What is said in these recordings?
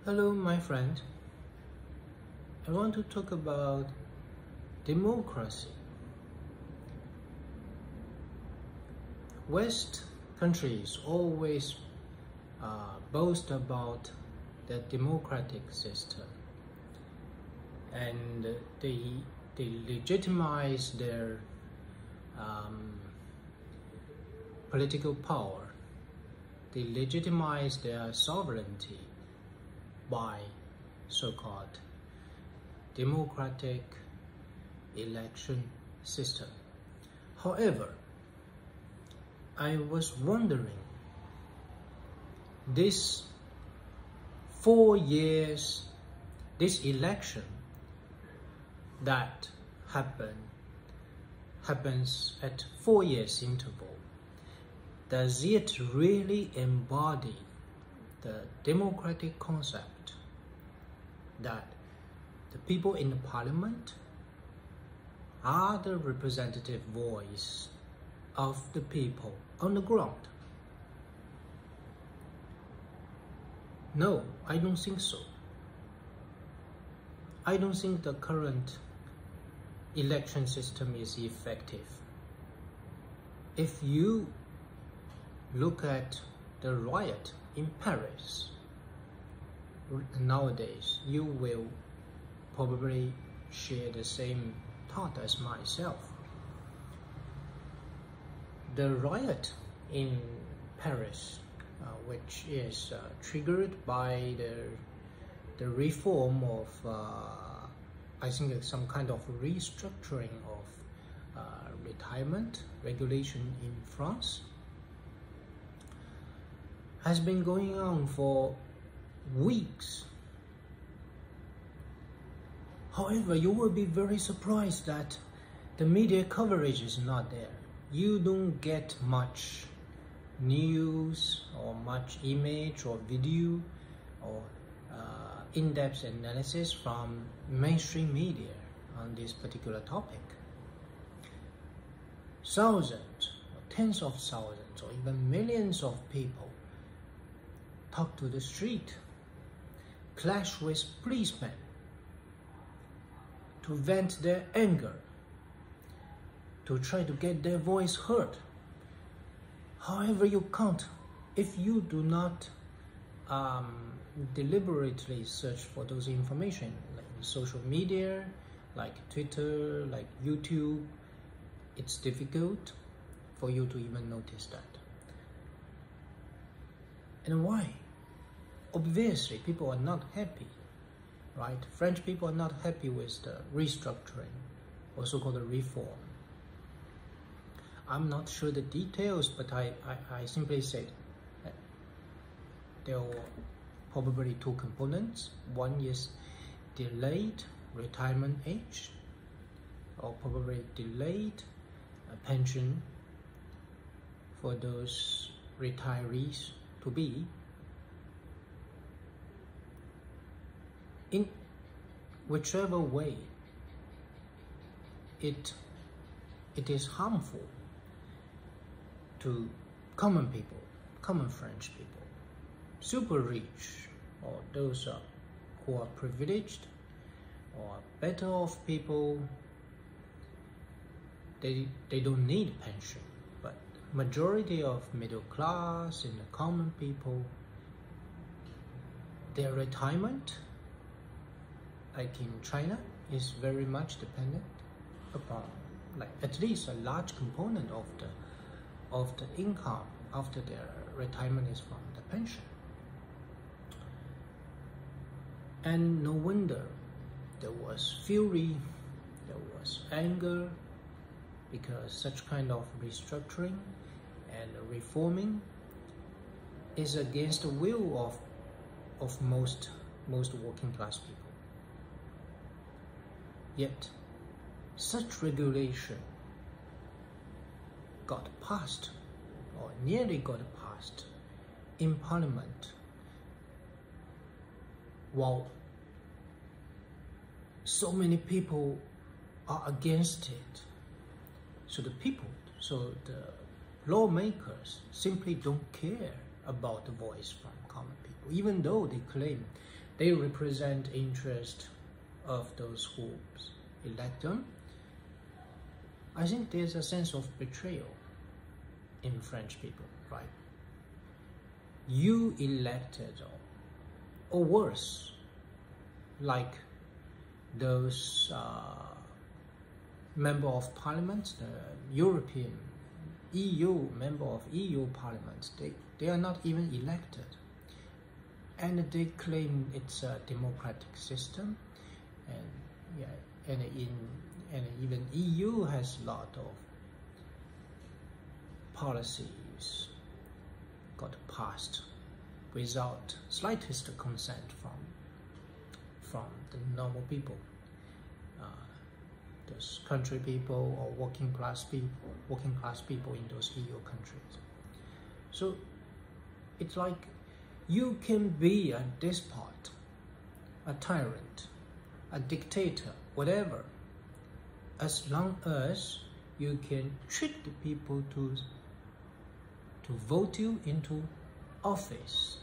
Hello, my friend. I want to talk about democracy. West countries always boast about the democratic system, and they legitimize their political power. They legitimize their sovereignty by so-called democratic election system. However, I was wondering, this 4 years, this election that happens at 4 years interval, does it really embody the democratic concept that the people in the parliament are the representative voice of the people on the ground? No, I don't think so. I don't think the current election system is effective. If you look at the riot in Paris nowadays, you will probably share the same thought as myself. The riot in Paris, which is triggered by the reform of, I think, some kind of restructuring of retirement regulation in France, has been going on for weeks. However, you will be very surprised that the media coverage is not there. You don't get much news or much image or video or in-depth analysis from mainstream media on this particular topic. Thousands, tens of thousands, or even millions of people talk to the street, clash with policemen to vent their anger, to try to get their voice heard. However, you can't if you do not deliberately search for those information, like social media, like Twitter, like YouTube. It's difficult for you to even notice that. And why? Obviously, people are not happy, right? French people are not happy with the restructuring, or so-called reform. I'm not sure the details, but I simply said that there were probably two components. One is delayed retirement age, or probably delayed pension for those retirees to be. In whichever way, it is harmful to common people, common French people, super rich, or those who are privileged or better off people. They don't need pension, but majority of middle class and the common people, their retirement, like in China, is very much dependent upon, like, at least a large component of the income after their retirement is from the pension. And no wonder there was fury, there was anger, because such kind of restructuring and reforming is against the will of most working class people. Yet, such regulation got passed, or nearly got passed, in Parliament, while so many people are against it. So the lawmakers simply don't care about the voice from common people, even though they claim they represent interest of those who elect them. I think there's a sense of betrayal in French people, right? You elected, or worse, like those member of parliament, the European EU member of EU parliament, they are not even elected, and they claim it's a democratic system, and yeah, and even EU has a lot of policies got passed without slightest consent from the normal people, those country people or working class people in those EU countries. So it's like you can be a despot, a tyrant, a dictator, whatever, as long as you can trick the people to vote you into office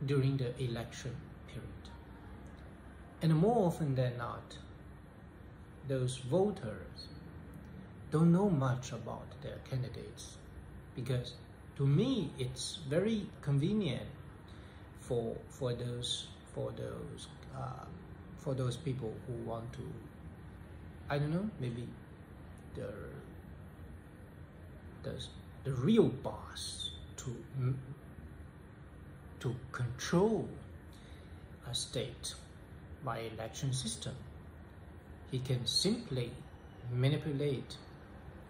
during the election period. And more often than not, those voters don't know much about their candidates, because to me it's very convenient for those people who want to, I don't know, maybe the real boss to control a state by election system. He can simply manipulate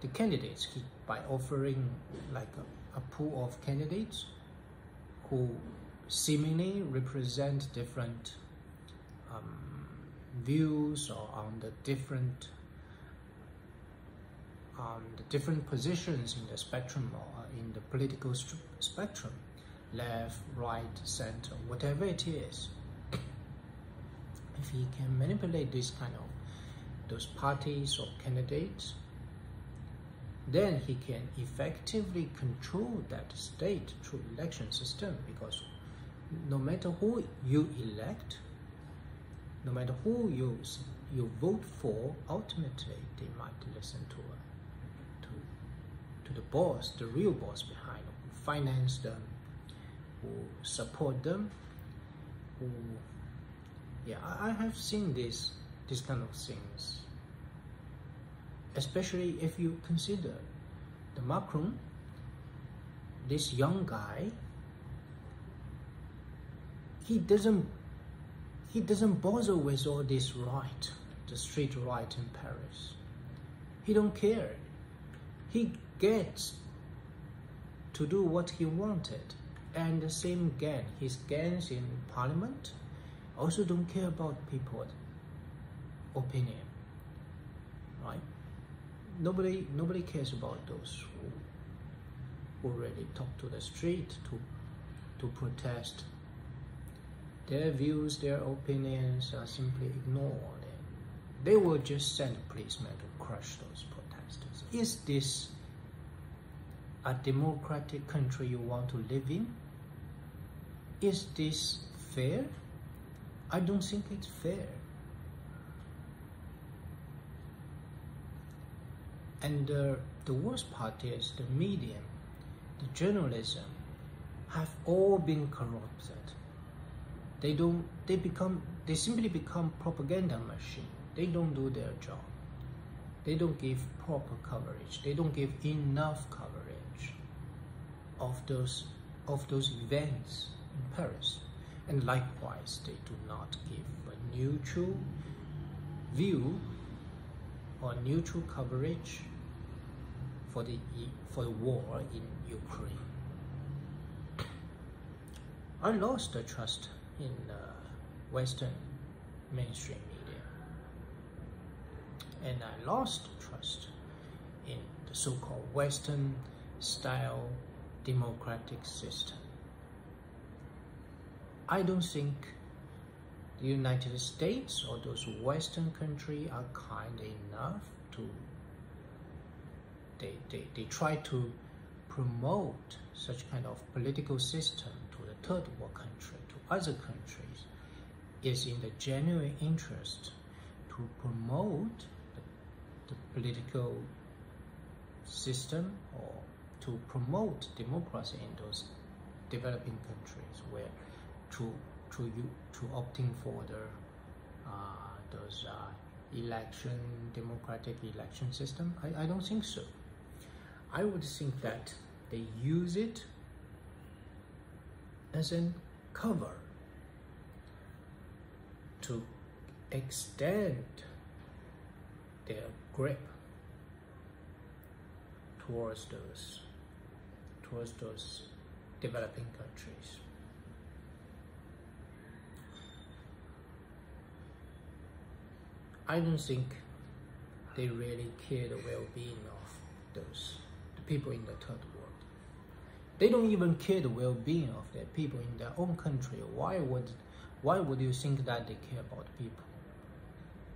the candidates by offering like a pool of candidates who seemingly represent different views or on the different positions in the spectrum, or in the political spectrum, left, right, center, whatever it is. If he can manipulate this kind of those parties or candidates, then he can effectively control that state through election system, because no matter who you elect, no matter who you vote for, ultimately they might listen to the boss, the real boss behind, who finance them, who support them, who, yeah, I have seen this kind of things, especially if you consider the Macron, this young guy. He doesn't bother with all this right, the street right in Paris. He don't care. He gets to do what he wanted, and the same gang, his gangs in parliament also don't care about people's opinion, right? Nobody cares about those who really talk to the street to protest. Their views, their opinions are simply ignored, and they will just send policemen to crush those protesters. Is this a democratic country you want to live in? Is this fair? I don't think it's fair. And the worst part is the media, the journalism, have all been corrupted. They simply become propaganda machine. They don't do their job. They don't give proper coverage. They don't give enough coverage of those events in Paris. And likewise, they do not give a neutral view or neutral coverage for the war in Ukraine. I lost the trust in Western mainstream media, and I lost trust in the so-called Western style democratic system. I don't think the United States or those Western countries are kind enough to, they try to promote such kind of political system to the third world country, to other countries, is in the genuine interest to promote the political system or to promote democracy in those developing countries, where to opting for those democratic election system. I don't think so. I would think that they use it as a cover to extend their grip towards those developing countries. I don't think they really care the well-being of the people in the third world. They don't even care the well-being of their people in their own country. Why would you think that they care about people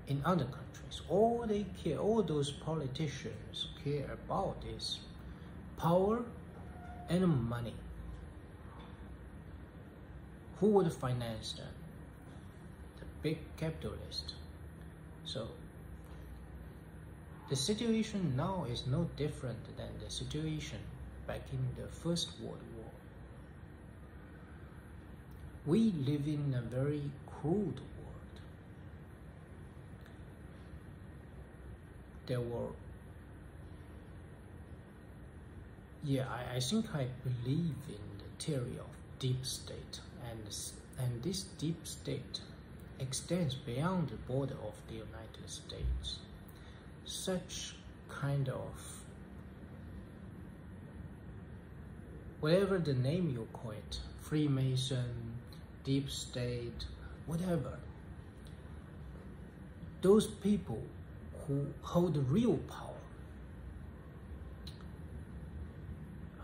in other countries? All those politicians care about is power and money. Who would finance them? The big capitalists. So the situation now is no different than the situation back in the First World War. We live in a very crude world. There were, I think I believe in the theory of deep state, and this deep state extends beyond the border of the United States. Such kind of, whatever the name you call it, Freemason, deep state, whatever, those people who hold the real power,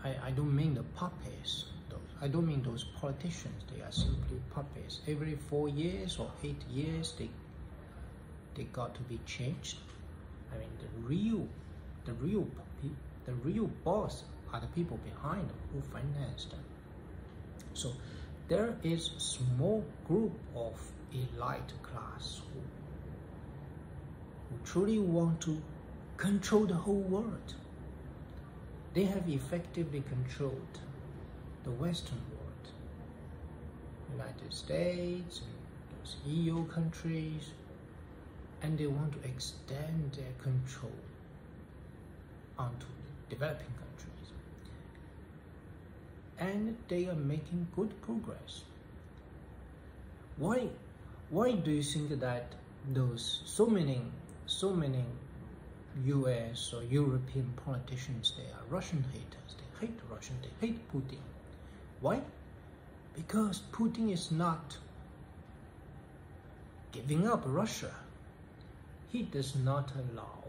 I don't mean the puppets. I don't mean those politicians. They are simply puppets. Every 4 years or 8 years, they got to be changed. I mean, the real boss are the people behind them who finance them. So there is a small group of elite class who truly want to control the whole world. They have effectively controlled the Western world, United States and those EU countries, and they want to extend their control onto the developing countries. And they are making good progress. Why do you think that those so many US or European politicians, they are Russian haters? They hate Russia, they hate Putin. Why? Because Putin is not giving up Russia. He does not allow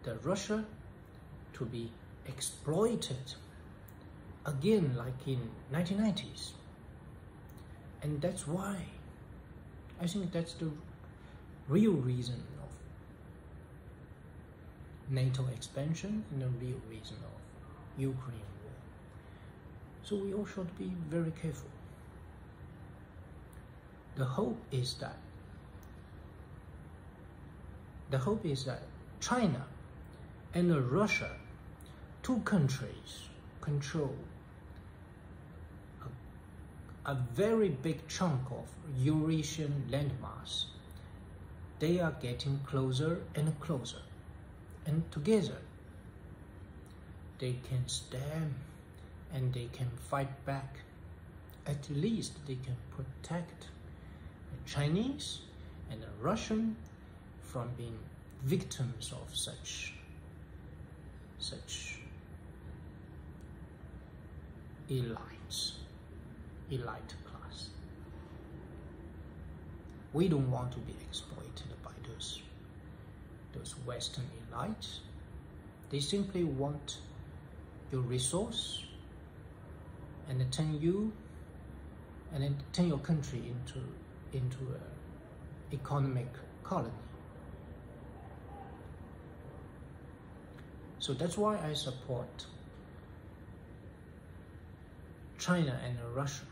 the Russia to be exploited again like in 1990s. And that's why I think that's the real reason of NATO expansion and the real reason of Ukraine war. So we all should be very careful. The hope is that China and Russia, two countries, control a very big chunk of Eurasian landmass. They are getting closer and closer, and together they can stand and they can fight back. At least they can protect the Chinese and the Russian from being victims of such elite class. We don't want to be exploited by those Western elites. They simply want your resource and then turn your country into an economic colony. So that's why I support China and Russia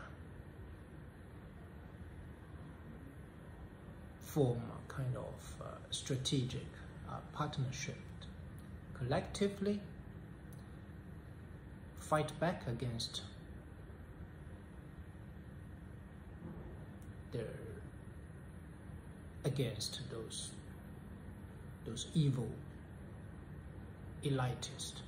form a kind of strategic partnership, collectively fight back against those evil elitists.